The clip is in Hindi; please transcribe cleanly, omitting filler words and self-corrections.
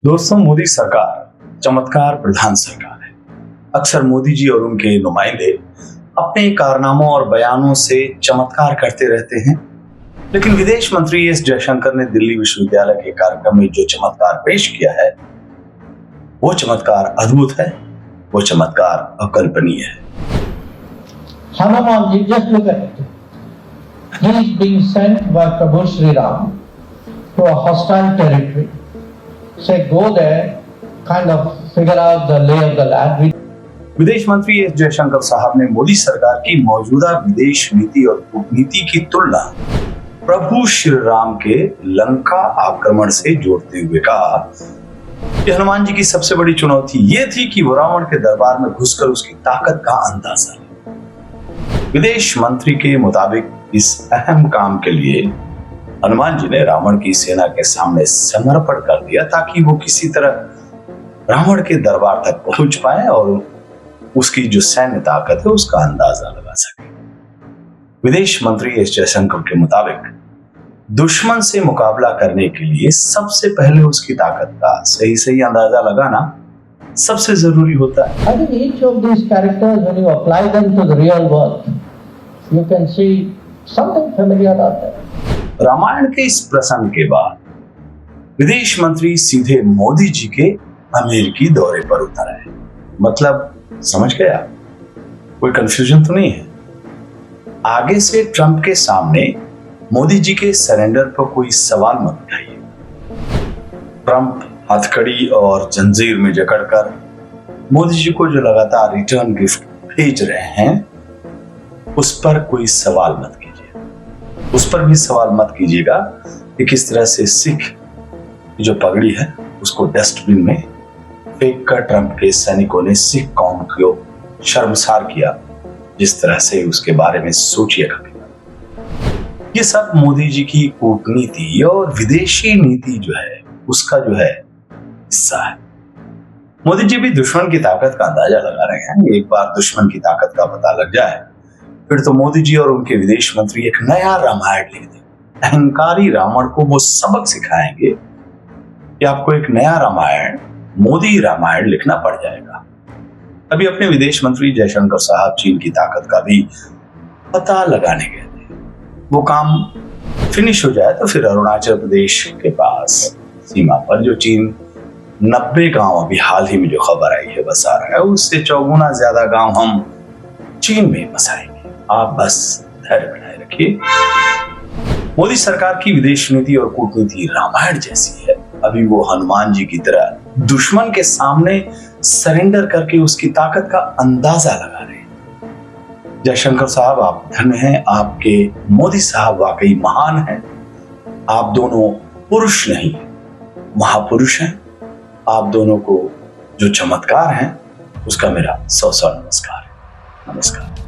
दोस्तों, मोदी सरकार चमत्कार प्रधान सरकार है। अक्सर मोदी जी और उनके नुमाइंदे अपने कारनामों और बयानों से चमत्कार करते रहते हैं, लेकिन विदेश मंत्री एस जयशंकर ने दिल्ली विश्वविद्यालय के कार्यक्रम में जो चमत्कार पेश किया है, वो चमत्कार अद्भुत है, वो चमत्कार अकल्पनीय है। Hanuman ji, just look at it. He is being sent by Prabhu Sri Ram to a hostile territory. Say, go there, kind of figure out the lay of the land. विदेश मंत्री एस जयशंकर साहब ने मोदी सरकार की मौजूदा विदेश नीति और कूटनीति की तुलना प्रभु श्री राम के लंका आक्रमण से जोड़ते हुए कहा कि हनुमान जी की सबसे बड़ी चुनौती ये थी कि वो रावण के दरबार में घुसकर उसकी ताकत का अंदाजा ले। विदेश मंत्री के मुताबिक इस अहम काम के लिए हनुमान जी ने रावण की सेना के सामने समर्पण कर दिया ताकि वो किसी तरह रावण के दरबार तक पहुंच पाए और उसकी जो सैन्य ताकत है उसका अंदाजा लगा सके। विदेश मंत्री एस जयशंकर के मुताबिक दुश्मन से मुकाबला करने के लिए सबसे पहले उसकी ताकत का सही अंदाजा लगाना सबसे जरूरी होता है। I think each of these characters, when you apply them to the real world, you can see something familiar out there. Ramayan के इस प्रसंग के बाद विदेश मंत्री सीधे मोदी जी के अमेरिकी दौरे पर उतर आए। मतलब समझ गया, कोई कंफ्यूजन तो नहीं है। आगे से ट्रंप के सामने मोदी जी के सरेंडर पर कोई सवाल मत उठाइए। ट्रंप हथकड़ी और जंजीर में जकड़कर मोदी जी को जो लगातार रिटर्न गिफ्ट भेज रहे हैं, उस पर कोई सवाल मत कीजिए। उस पर भी सवाल मत कीजिएगा कि किस तरह से सिख जो पगड़ी है उसको डस्टबिन में फेंक कर ट्रंप के सैनिकों ने सिख कौम को शर्मसार किया। जिस तरह से उसके बारे में सोचिएगा। ये सब मोदी जी की कूटनीति और विदेशी नीति जो है उसका जो है हिस्सा है। मोदी जी भी दुश्मन की ताकत का अंदाजा लगा रहे हैं। एक बार दुश्मन की ताकत का पता लग जाए फिर तो मोदी जी और उनके विदेश मंत्री एक नया रामायण लिख देंगे। अहंकारी रावण को वो सबक सिखाएंगे कि आपको एक नया रामायण, मोदी रामायण लिखना पड़ जाएगा। अभी अपने विदेश मंत्री जयशंकर साहब चीन की ताकत का भी पता लगाने गए थे। वो काम फिनिश हो जाए तो फिर अरुणाचल प्रदेश के पास सीमा पर जो चीन 90 गांव अभी हाल ही में जो खबर आई है बसा रहा है, उससे 4 ज्यादा गांव हम चीन में बसाएंगे। आप बस धैर्य बनाए रखिए। मोदी सरकार की विदेश नीति और कूटनीति रामायण जैसी है। अभी वो हनुमान जी की तरह दुश्मन के सामने सरेंडर करके उसकी ताकत का अंदाजा लगा रहे हैं। जयशंकर साहब, आप धन्य हैं। आपके मोदी साहब वाकई महान हैं। आप दोनों पुरुष नहीं महापुरुष हैं। आप दोनों को जो चमत्कार हैं उसका मेरा 100 नमस्कार है। नमस्कार।